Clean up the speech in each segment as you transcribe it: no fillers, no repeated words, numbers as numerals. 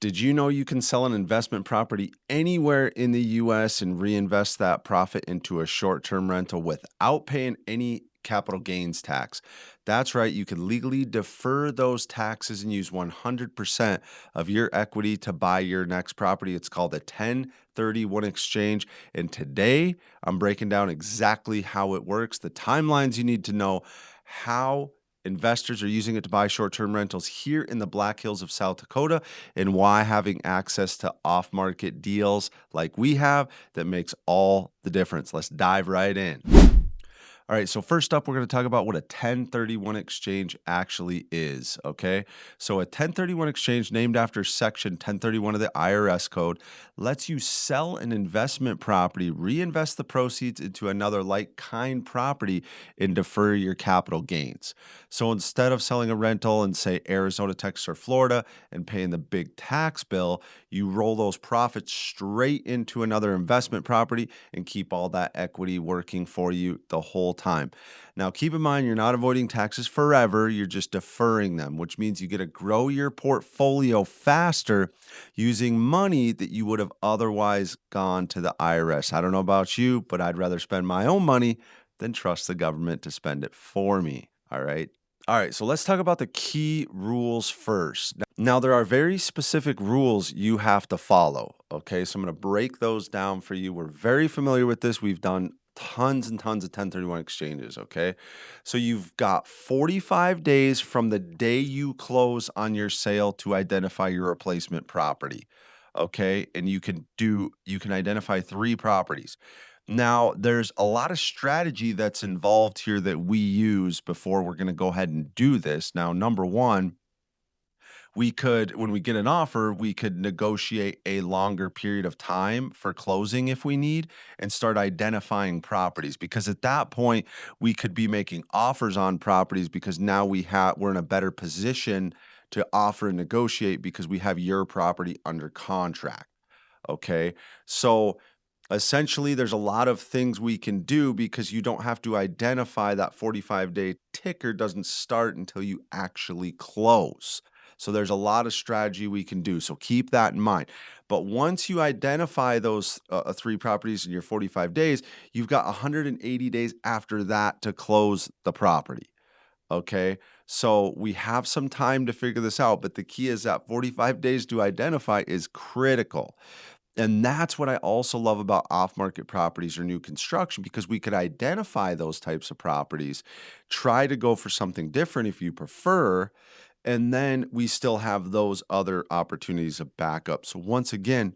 Did you know you can sell an investment property anywhere in the US and reinvest that profit into a short term rental without paying any capital gains tax? That's right. You can legally defer those taxes and use 100% of your equity to buy your next property. It's called a 1031 exchange. And today I'm breaking down exactly how it works, the timelines you need to know, how investors are using it to buy short term rentals here in the Black Hills of South Dakota, and why having access to off market deals like we have that makes all the difference. Let's dive right in. All right, so first up, we're going to talk about what a 1031 exchange actually is. Okay, so a 1031 exchange, named after Section 1031 of the IRS code, lets you sell an investment property, reinvest the proceeds into another like kind property, and defer your capital gains. So instead of selling a rental in, say, Arizona, Texas, or Florida and paying the big tax bill, you roll those profits straight into another investment property and keep all that equity working for you the whole time. Now, keep in mind, you're not avoiding taxes forever, you're just deferring them, which means you get to grow your portfolio faster using money that you would have otherwise gone to the IRS. I don't know about you, but I'd rather spend my own money than trust the government to spend it for me. All right. All right, so let's talk about the key rules first. Now, there are very specific rules you have to follow. Okay, so I'm going to break those down for you. We're very familiar with this. We've done tons and tons of 1031 exchanges. Okay, so you've got 45 days from the day you close on your sale to identify your replacement property. Okay, and you can identify three properties. Now, there's a lot of strategy that's involved here that we use before we're going to go ahead and do this. Now, number one, when we get an offer, we could negotiate a longer period of time for closing if we need, and start identifying properties, because at that point we could be making offers on properties, because now we're in a better position to offer and negotiate because we have your property under contract. Okay. So essentially, there's a lot of things we can do because you don't have to identify. That 45-day ticker doesn't start until you actually close. So there's a lot of strategy we can do. So keep that in mind. But once you identify those three properties in your 45 days, you've got 180 days after that to close the property. Okay. So we have some time to figure this out, but the key is that 45 days to identify is critical. And that's what I also love about off market properties or new construction, because we could identify those types of properties, try to go for something different if you prefer, and then we still have those other opportunities of backup. So, once again,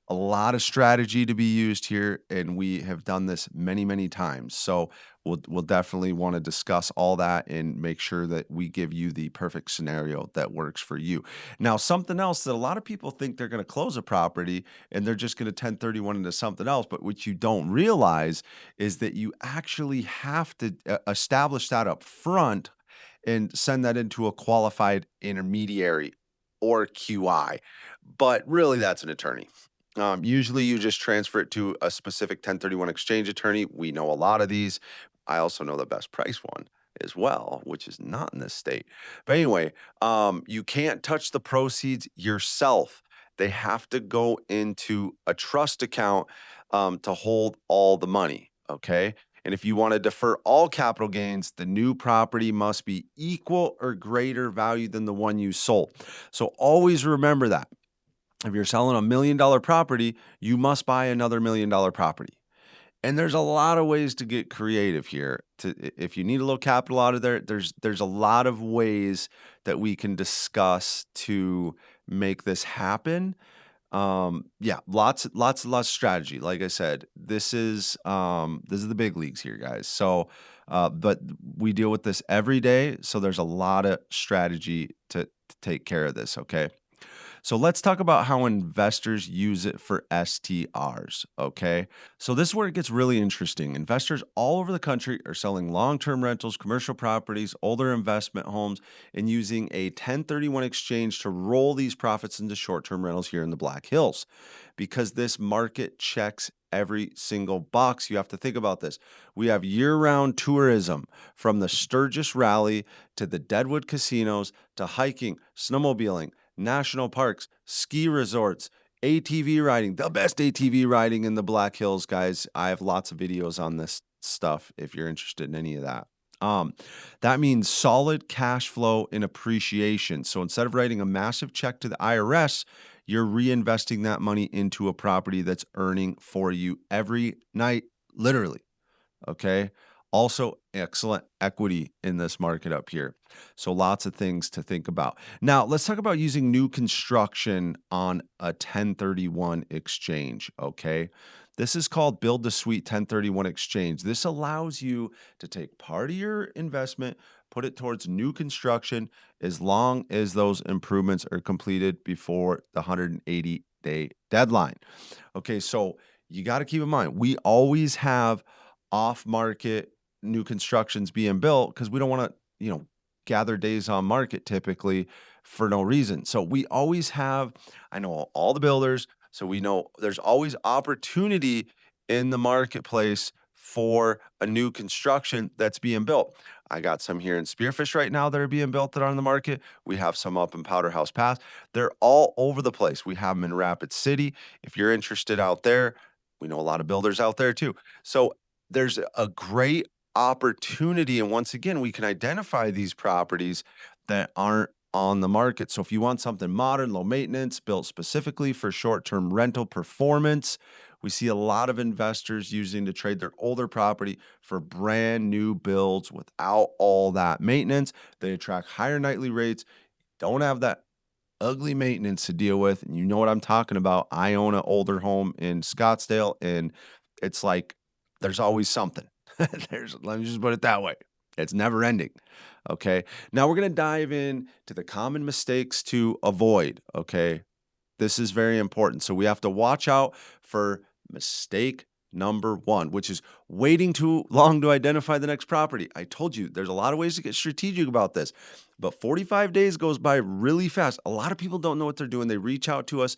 a lot of strategy to be used here, and we have done this many, many times. So we'll definitely want to discuss all that and make sure that we give you the perfect scenario that works for you. Now, something else that a lot of people think they're going to close a property and they're just going to 1031 into something else, but what you don't realize is that you actually have to establish that up front and send that into a qualified intermediary or QI. But really, that's an attorney. Usually, you just transfer it to a specific 1031 exchange attorney. We know a lot of these. I also know the best price one as well, which is not in this state. But anyway, you can't touch the proceeds yourself. They have to go into a trust account to hold all the money. Okay. And if you want to defer all capital gains, the new property must be equal or greater value than the one you sold. So always remember that. If you're selling $1 million property, you must buy another $1 million property. And there's a lot of ways to get creative here. If you need a little capital out of there, there's a lot of ways that we can discuss to make this happen. Yeah, lots of strategy. Like I said, this is the big leagues here, guys. So, but we deal with this every day, so there's a lot of strategy to take care of this. Okay. So let's talk about how investors use it for STRs. Okay. So this is where it gets really interesting. Investors all over the country are selling long term rentals, commercial properties, older investment homes, and using a 1031 exchange to roll these profits into short term rentals here in the Black Hills. Because this market checks every single box. You have to think about this. We have year round tourism, from the Sturgis Rally to the Deadwood casinos to hiking, snowmobiling, national parks, ski resorts, ATV riding, the best ATV riding in the Black Hills, guys. I have lots of videos on this stuff if you're interested in any of that. Um, that means solid cash flow and appreciation. So instead of writing a massive check to the IRS, you're reinvesting that money into a property that's earning for you every night, literally. Okay. Also, excellent equity in this market up here. So, lots of things to think about. Now, let's talk about using new construction on a 1031 exchange. Okay. This is called Build to Suite 1031 exchange. This allows you to take part of your investment, put it towards new construction as long as those improvements are completed before the 180-day deadline. Okay, so you got to keep in mind, we always have off market new constructions being built because we don't want to, gather days on market typically for no reason. So we always have, I know all the builders, so we know there's always opportunity in the marketplace for a new construction that's being built. I got some here in Spearfish right now that are being built that are on the market. We have some up in Powderhouse Pass. They're all over the place. We have them in Rapid City. If you're interested out there, we know a lot of builders out there too. So there's a great opportunity. And once again, we can identify these properties that aren't on the market. So if you want something modern, low maintenance, built specifically for short term rental performance, we see a lot of investors using to trade their older property for brand new builds without all that maintenance. They attract higher nightly rates, don't have that ugly maintenance to deal with. And you know what I'm talking about. I own an older home in Scottsdale, and it's like there's always something. Let me just put it that way. It's never ending. Okay. Now we're going to dive in to the common mistakes to avoid. Okay. This is very important. So we have to watch out for mistake number one, which is waiting too long to identify the next property. I told you there's a lot of ways to get strategic about this, but 45 days goes by really fast. A lot of people don't know what they're doing. They reach out to us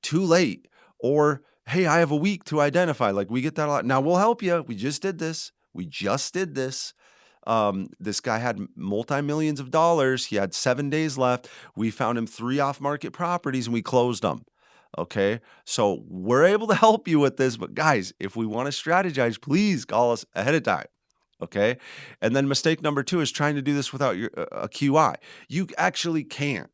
too late, or hey, I have a week to identify. Like we get that a lot. Now we'll help you. We just did this. This guy had multi millions of dollars. He had 7 days left. We found him 3 off-market properties and we closed them. Okay. So we're able to help you with this. But guys, if we want to strategize, please call us ahead of time. Okay. And then mistake number two is trying to do this without a QI. You actually can't.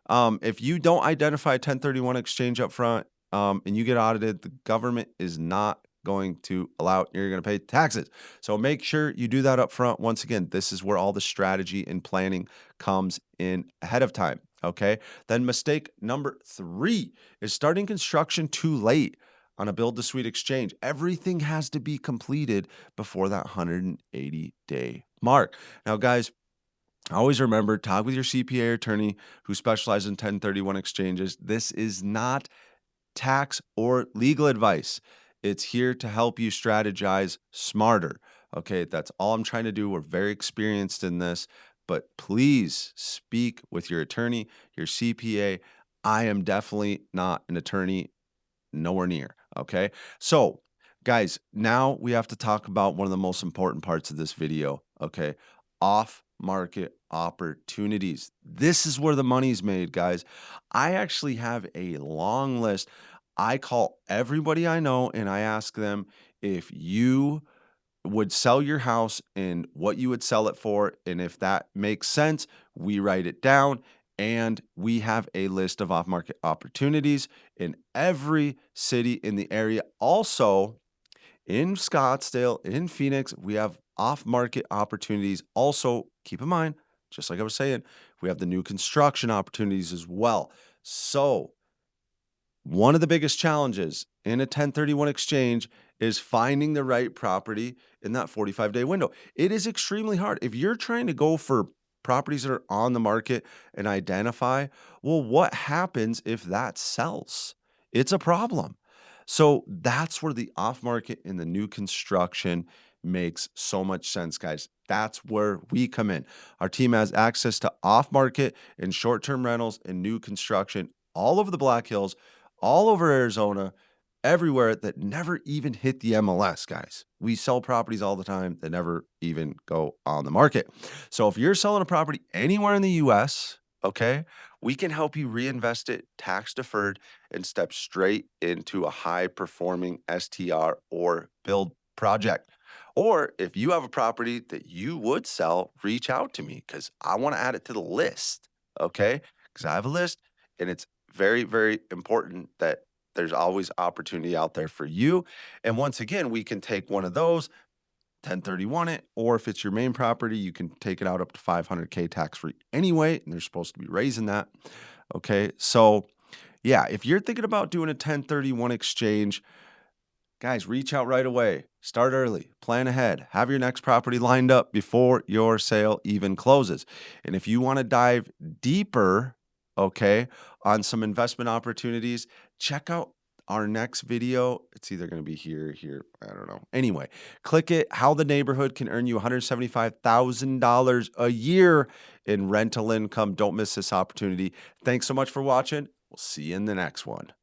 If you don't identify a 1031 exchange up front, and you get audited, the government is not going to allow you're going to pay taxes. So make sure you do that up front. Once again, this is where all the strategy and planning comes in ahead of time. Okay. Then mistake number three is starting construction too late on a build to suite exchange. Everything has to be completed before that 180-day mark. Now, guys, always remember, talk with your CPA or attorney who specializes in 1031 exchanges. This is not tax or legal advice. It's here to help you strategize smarter. Okay, that's all I'm trying to do. We're very experienced in this, but please speak with your attorney, your CPA. I am definitely not an attorney, nowhere near. Okay, so guys, now we have to talk about one of the most important parts of this video. Okay, off market opportunities. This is where the money's made, guys. I actually have a long list. I call everybody I know and I ask them if you would sell your house and what you would sell it for. And if that makes sense, we write it down and we have a list of off market opportunities in every city in the area. Also, in Scottsdale, in Phoenix, we have off market opportunities. Also, keep in mind, just like I was saying, we have the new construction opportunities as well. So, one of the biggest challenges in a 1031 exchange is finding the right property in that 45-day window. It is extremely hard. If you're trying to go for properties that are on the market and identify, well, what happens if that sells? It's a problem. So that's where the off market and the new construction makes so much sense, guys. That's where we come in. Our team has access to off market and short term rentals and new construction all over the Black Hills, all over Arizona, everywhere that never even hit the MLS, guys. We sell properties all the time that never even go on the market. So if you're selling a property anywhere in the US, Okay. We can help you reinvest it tax deferred and step straight into a high performing STR or build project. Or if you have a property that you would sell, reach out to me because I want to add it to the list. Okay. Because I have a list and it's very, very important that there's always opportunity out there for you. And once again, we can take one of those 1031 it, or if it's your main property, you can take it out up to 500K tax free anyway, and they're supposed to be raising that. Okay. So, yeah, if you're thinking about doing a 1031 exchange, guys, reach out right away. Start early, plan ahead, have your next property lined up before your sale even closes. And if you want to dive deeper, okay, on some investment opportunities, check out our next video. It's either going to be here, I don't know. Anyway, click it. How the neighborhood can earn you $175,000 a year in rental income. Don't miss this opportunity. Thanks so much for watching. We'll see you in the next one.